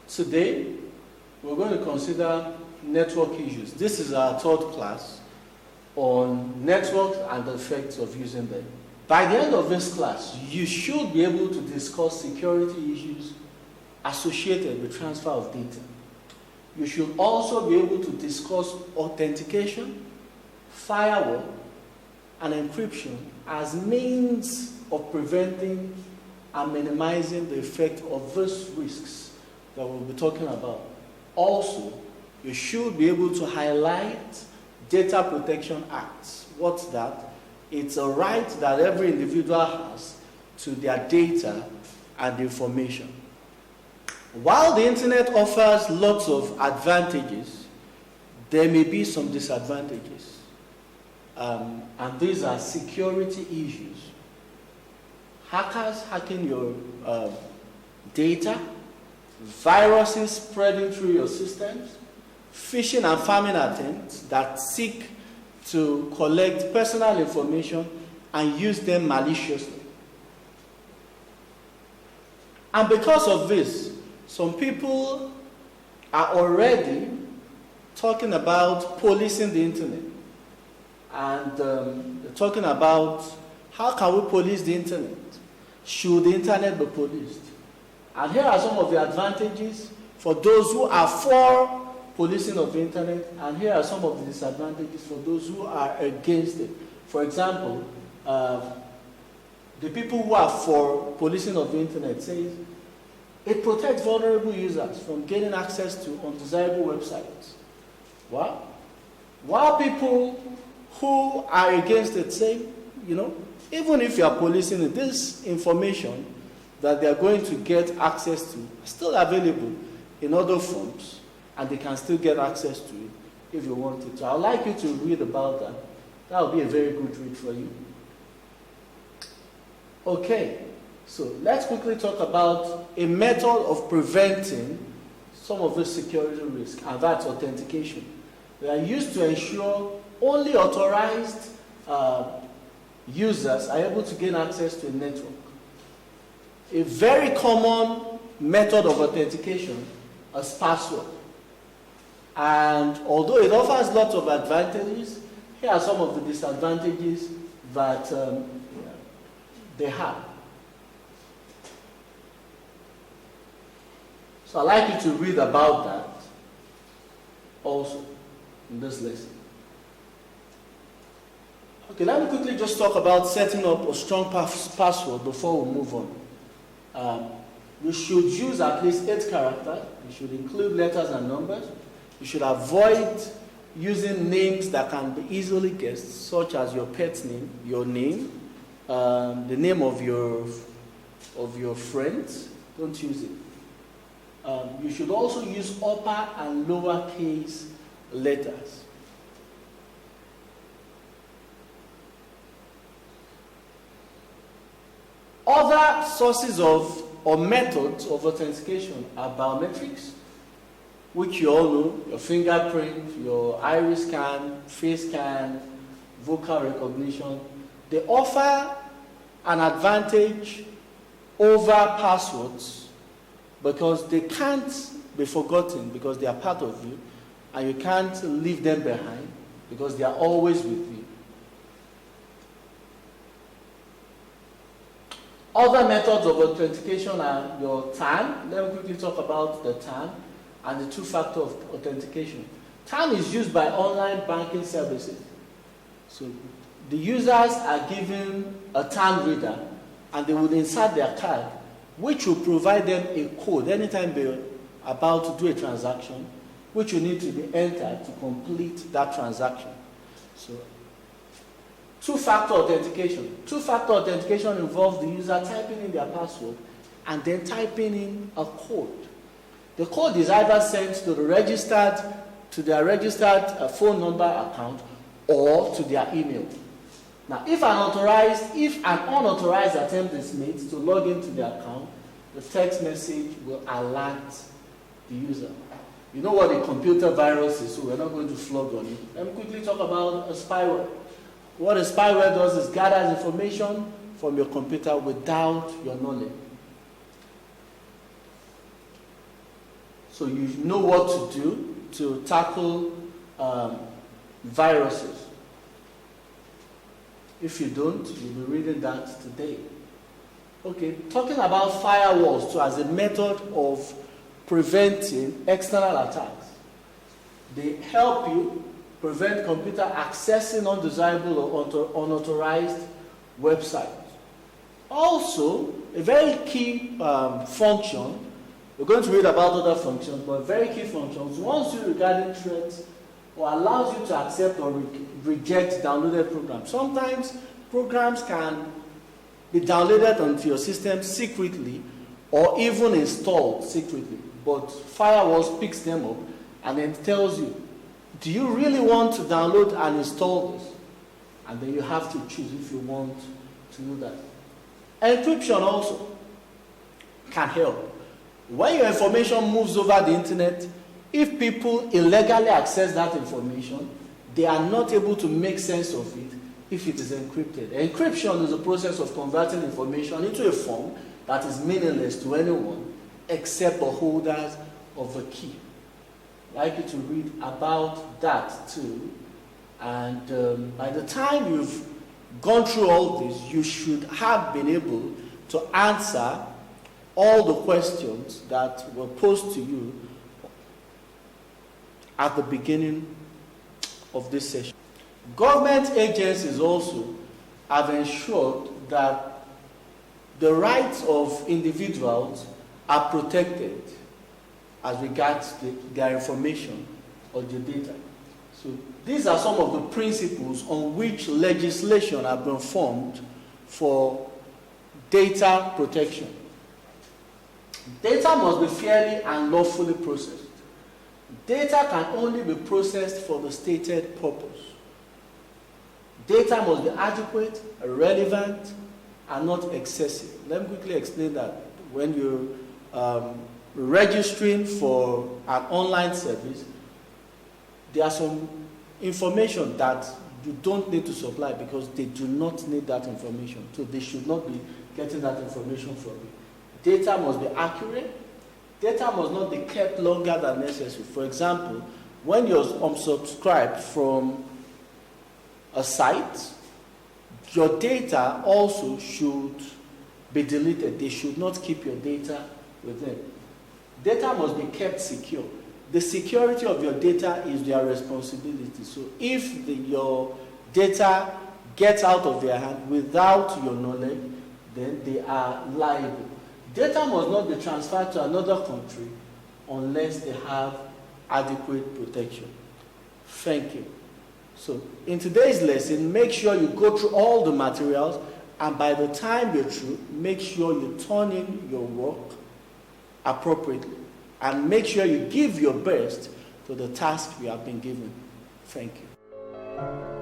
Today, we're going to consider network issues. This is our third class on networks and the effects of using them. By the end of this class, you should be able to discuss security issues associated with transfer of data. You should also be able to discuss authentication, firewall, and encryption as means of preventing and minimizing the effect of those risks that we'll be talking about. Also, you should be able to highlight Data Protection Acts. What's that? It's a right that every individual has to their data and information. While the internet offers lots of advantages, there may be some disadvantages. And these are security issues. Hackers hacking your data, viruses spreading through your systems, phishing and pharming attempts that seek to collect personal information and use them maliciously. And because of this, some people are already talking about policing the internet. And they're talking about how can we police the internet? Should the internet be policed? And here are some of the advantages for those who are for policing of the internet, and here are some of the disadvantages for those who are against it. For example, the people who are for policing of the internet say it protects vulnerable users from gaining access to undesirable websites. Wow. While people who are against it say, even if you are policing it, this information that they are going to get access to is still available in other forms, and they can still get access to it if you want it. So I'd like you to read about that. That would be a very good read for you. Okay, so let's quickly talk about a method of preventing some of the security risks, and that's authentication. They are used to ensure only authorized users are able to gain access to a network. A very common method of authentication is password. And although it offers lots of advantages, here are some of the disadvantages that they have. So I'd like you to read about that also in this lesson. Okay, let me quickly just talk about setting up a strong password before we move on. You should use at least 8 characters. You should include letters and numbers. You should avoid using names that can be easily guessed, such as your pet's name, your name, the name of your friends. Don't use it. You should also use upper and lower case letters. Other sources or methods of authentication are biometrics, which you all know, your fingerprint, your iris scan, face scan, vocal recognition. They offer an advantage over passwords because they can't be forgotten because they are part of you, and you can't leave them behind because they are always with you. Other methods of authentication are your TAN. Let me quickly talk about the TAN and the two-factor authentication. TAN is used by online banking services. So the users are given a TAN reader and they will insert their card, which will provide them a code anytime they're about to do a transaction, which will need to be entered to complete that transaction. So two-factor authentication. Two-factor authentication involves the user typing in their password and then typing in a code. The code is either sent to their registered phone number account or to their email. Now, if an unauthorized attempt is made to log into their account, the text message will alert the user. You know what a computer virus is, so we're not going to flog on it. Let me quickly talk about a spyware. What a spyware does is gathers information from your computer without your knowledge. So you know what to do to tackle viruses. If you don't, you'll be reading that today. Okay, talking about firewalls too as a method of preventing external attacks. They help you prevent computer accessing undesirable or unauthorized websites. Also, a very key function, we're going to read about other functions, but very key functions, warns you regarding threats or allows you to accept or reject downloaded programs. Sometimes programs can be downloaded onto your system secretly or even installed secretly, but firewalls picks them up and then tells you, do you really want to download and install this? And then you have to choose if you want to do that. Encryption also can help. When your information moves over the internet, if people illegally access that information, they are not able to make sense of it if it is encrypted. Encryption is a process of converting information into a form that is meaningless to anyone except the holders of the key. I'd like you to read about that too. And by the time you've gone through all this, you should have been able to answer all the questions that were posed to you at the beginning of this session. Government agencies also have ensured that the rights of individuals are protected as regards their information or their data. So these are some of the principles on which legislation has been formed for data protection. Data must be fairly and lawfully processed. Data can only be processed for the stated purpose. Data must be adequate, relevant, and not excessive. Let me quickly explain that. When you're registering for an online service, there are some information that you don't need to supply because they do not need that information. So they should not be getting that information from you. Data must be accurate. Data must not be kept longer than necessary. For example, when you're unsubscribed from a site, your data also should be deleted. They should not keep your data with them. Data must be kept secure. The security of your data is their responsibility. So if your data gets out of their hand without your knowledge, then they are liable. Data must not be transferred to another country unless they have adequate protection. Thank you. So in today's lesson, make sure you go through all the materials, and by the time you're through, make sure you turn in your work appropriately, and make sure you give your best to the task you have been given. Thank you.